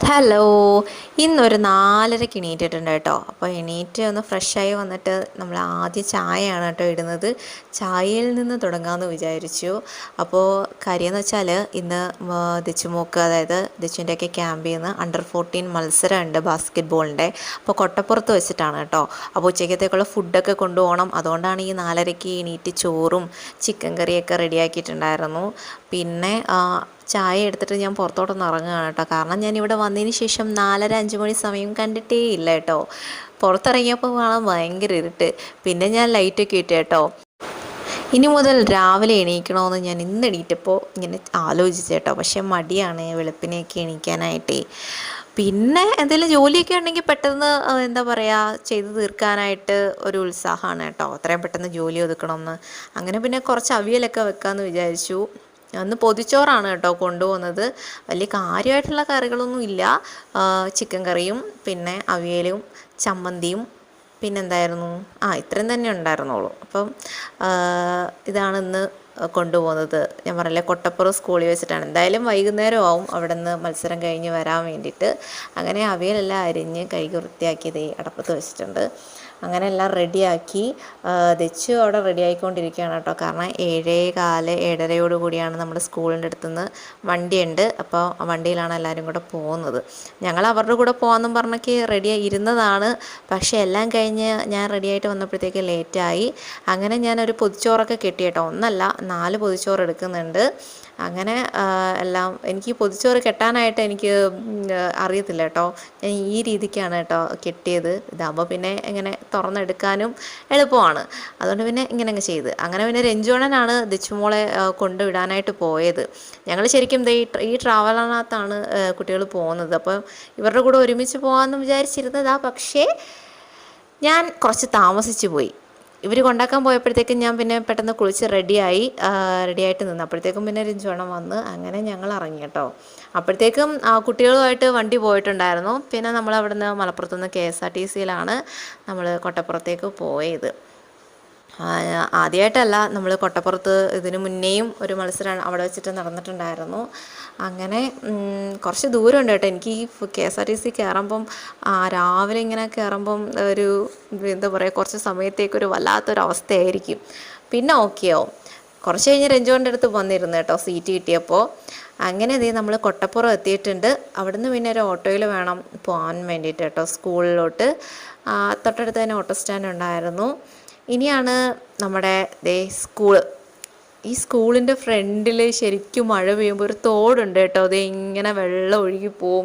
Hello. ഇന്നൊരു 4:30-ക്ക് എണീറ്റിട്ടുണ്ട് കേട്ടോ. അപ്പോൾ എണീറ്റ് ഒന്ന് ഫ്രഷായി വന്നിട്ട് നമ്മൾ ആദ്യം ചായയാണ് കേട്ടോ ഇടുന്നത്. ചായയിൽ നിന്ന് തുടങ്ങാമെന്ന് വിചാരിച്ചു. അപ്പോൾ കാര്യമെന്ന് വെച്ചാൽ ഇന്ന് ദിച്ചുമോക്ക്, അതായത് ദിച്ചുവിൻ്റെയൊക്കെ ക്യാമ്പിൽ നിന്ന് അണ്ടർ 14 മത്സരമുണ്ട് ബാസ്കറ്റ് ബോളിൻ്റെ. അപ്പോൾ കൊട്ടപ്പുറത്ത് വെച്ചിട്ടാണ് കേട്ടോ. അപ്പോൾ ഉച്ചക്കത്തേക്കുള്ള ഫുഡൊക്കെ കൊണ്ടുപോകണം. അതുകൊണ്ടാണ് ഈ 4:30-ക്ക് എണീറ്റ് ചോറും ചിക്കൻ കറിയൊക്കെ റെഡിയാക്കിയിട്ടുണ്ടായിരുന്നു. പിന്നെ ചായ എടുത്തിട്ട് ഞാൻ പുറത്തോട്ടൊന്ന് ഇറങ്ങുകയാണ് കേട്ടോ. കാരണം ഞാൻ ഇവിടെ വന്നതിന് ശേഷം 4:30-5 മണി സമയം കണ്ടിട്ടേ ഇല്ല കേട്ടോ. പുറത്തിറങ്ങിയപ്പോൾ കാണാൻ ഭയങ്കര ഇരുട്ട്. പിന്നെ ഞാൻ ലൈറ്റൊക്കെ ഇട്ട് കേട്ടോ. ഇനി മുതൽ രാവിലെ എണീക്കണമെന്ന് ഞാൻ ഇന്ന് എണീറ്റപ്പോൾ ഇങ്ങനെ ആലോചിച്ചു കേട്ടോ. പക്ഷേ മടിയാണ് വെളുപ്പിനെയൊക്കെ എണീക്കാനായിട്ടേ. പിന്നെ എന്തെങ്കിലും ജോലിയൊക്കെ ഉണ്ടെങ്കിൽ പെട്ടെന്ന് എന്താ പറയുക, ചെയ്ത് തീർക്കാനായിട്ട് ഒരു ഉത്സാഹമാണ് കേട്ടോ. അത്രയും പെട്ടെന്ന് ജോലി ഒതുക്കണമെന്ന്. അങ്ങനെ പിന്നെ കുറച്ച് അവിയലൊക്കെ വെക്കാമെന്ന് വിചാരിച്ചു. അന്ന് പൊതിച്ചോറാണ് കേട്ടോ കൊണ്ടുപോകുന്നത്. വലിയ കാര്യമായിട്ടുള്ള കറികളൊന്നും ഇല്ല. ചിക്കൻ കറിയും പിന്നെ അവിയലും ചമ്മന്തിയും പിന്നെന്തായിരുന്നു, ഇത്രയും തന്നെ ഉണ്ടായിരുന്നുള്ളൂ. അപ്പം ഇതാണ് ഇന്ന് കൊണ്ടുപോകുന്നത്. ഞാൻ പറഞ്ഞില്ലേ, കൊട്ടപ്പുറം സ്കൂളിൽ വെച്ചിട്ടാണ്. എന്തായാലും വൈകുന്നേരം ആവും അവിടെ നിന്ന് മത്സരം കഴിഞ്ഞ് വരാൻ വേണ്ടിയിട്ട്. അങ്ങനെ അവിയലെല്ലാം അരിഞ്ഞ് കഴുകി വൃത്തിയാക്കിയത് അടപ്പത്ത് വെച്ചിട്ടുണ്ട്. അങ്ങനെ എല്ലാം റെഡിയാക്കി ദച്ചു അവിടെ റെഡി ആയിക്കൊണ്ടിരിക്കുകയാണ് കേട്ടോ. കാരണം 7:15 7:30 കൂടിയാണ് നമ്മുടെ സ്കൂളിൻ്റെ അടുത്തുനിന്ന് വണ്ടിയുണ്ട്. അപ്പോൾ വണ്ടിയിലാണ് എല്ലാവരും കൂടെ പോകുന്നത്. ഞങ്ങൾ അവരുടെ കൂടെ പോകാമെന്നും പറഞ്ഞൊക്കെ റെഡിയായി ഇരുന്നതാണ്. പക്ഷേ എല്ലാം കഴിഞ്ഞ് ഞാൻ റെഡിയായിട്ട് വന്നപ്പോഴത്തേക്ക് ലേറ്റായി. അങ്ങനെ ഞാനൊരു പൊതിച്ചോറൊക്കെ കെട്ടി കേട്ടോ. ഒന്നല്ല, 4 പൊതിച്ചോറ് എടുക്കുന്നുണ്ട്. അങ്ങനെ എല്ലാം എനിക്ക് പൊതിച്ചോറ് കെട്ടാനായിട്ട് എനിക്ക് അറിയത്തില്ല കേട്ടോ. ഞാൻ ഈ രീതിക്കാണ് കേട്ടോ കെട്ടിയത്. ഇതാകുമ്പോൾ പിന്നെ ഇങ്ങനെ തുറന്നെടുക്കാനും എളുപ്പമാണ്. അതുകൊണ്ട് പിന്നെ ഇങ്ങനെ അങ്ങ് ചെയ്ത്. അങ്ങനെ പിന്നെ രഞ്ജുവണ്ണനാണ് ദിച്ചുമോളെ കൊണ്ടുവിടാനായിട്ട് പോയത്. ഞങ്ങൾ ശരിക്കും ഈ ട്രാവലറിനകത്താണ് കുട്ടികൾ പോകുന്നത്. അപ്പോൾ ഇവരുടെ കൂടെ ഒരുമിച്ച് പോകാമെന്ന് വിചാരിച്ചിരുന്നതാ. പക്ഷേ ഞാൻ കുറച്ച് താമസിച്ചു പോയി. ഇവർ കൊണ്ടാക്കാൻ പോയപ്പോഴത്തേക്കും ഞാൻ പിന്നെ പെട്ടെന്ന് കുളിച്ച് റെഡിയായിട്ട് നിന്ന്. അപ്പോഴത്തേക്കും പിന്നെ രഞ്ജുവണ്ണൻ വന്ന്. അങ്ങനെ ഞങ്ങൾ ഇറങ്ങി കേട്ടോ. അപ്പോഴത്തേക്കും കുട്ടികളുമായിട്ട് വണ്ടി പോയിട്ടുണ്ടായിരുന്നു. പിന്നെ നമ്മൾ അവിടുന്ന് മലപ്പുറത്തുനിന്ന് KSRTCയിലാണ് നമ്മൾ കൊട്ടപ്പുറത്തേക്ക് പോയത്. ആദ്യമായിട്ടല്ല, നമ്മൾ കൊട്ടപ്പുറത്ത് ഇതിനു മുന്നേയും ഒരു മത്സരം അവിടെ വെച്ചിട്ട് നടന്നിട്ടുണ്ടായിരുന്നു. അങ്ങനെ കുറച്ച് ദൂരമുണ്ട് കേട്ടോ. എനിക്ക് ഈ KSRTC കയറുമ്പം രാവിലെ ഇങ്ങനെ കയറുമ്പം ഒരു എന്താ പറയുക, കുറച്ച് സമയത്തേക്കൊരു വല്ലാത്തൊരവസ്ഥയായിരിക്കും. പിന്നെ ഓക്കെയാവും. കുറച്ച് കഴിഞ്ഞ് രഞ്ജുവിൻ്റെ അടുത്ത് വന്നിരുന്നു കേട്ടോ, സീറ്റ് കിട്ടിയപ്പോൾ. അങ്ങനെ നമ്മൾ കൊട്ടപ്പുറം എത്തിയിട്ടുണ്ട്. അവിടുന്ന് പിന്നെ ഒരു ഓട്ടോയിൽ വേണം പോകാൻ വേണ്ടിയിട്ട് കേട്ടോ സ്കൂളിലോട്ട്. തൊട്ടടുത്ത് തന്നെ ഓട്ടോ സ്റ്റാൻഡ് ഉണ്ടായിരുന്നു. ഇനിയാണ് നമ്മുടെ സ്കൂള്. ഈ സ്കൂളിൻ്റെ ഫ്രണ്ടിൽ ശരിക്കും മഴ പെയ്യുമ്പോൾ ഒരു തോടുണ്ട് കേട്ടോ. ഇങ്ങനെ വെള്ളം ഒഴുകി പോവും.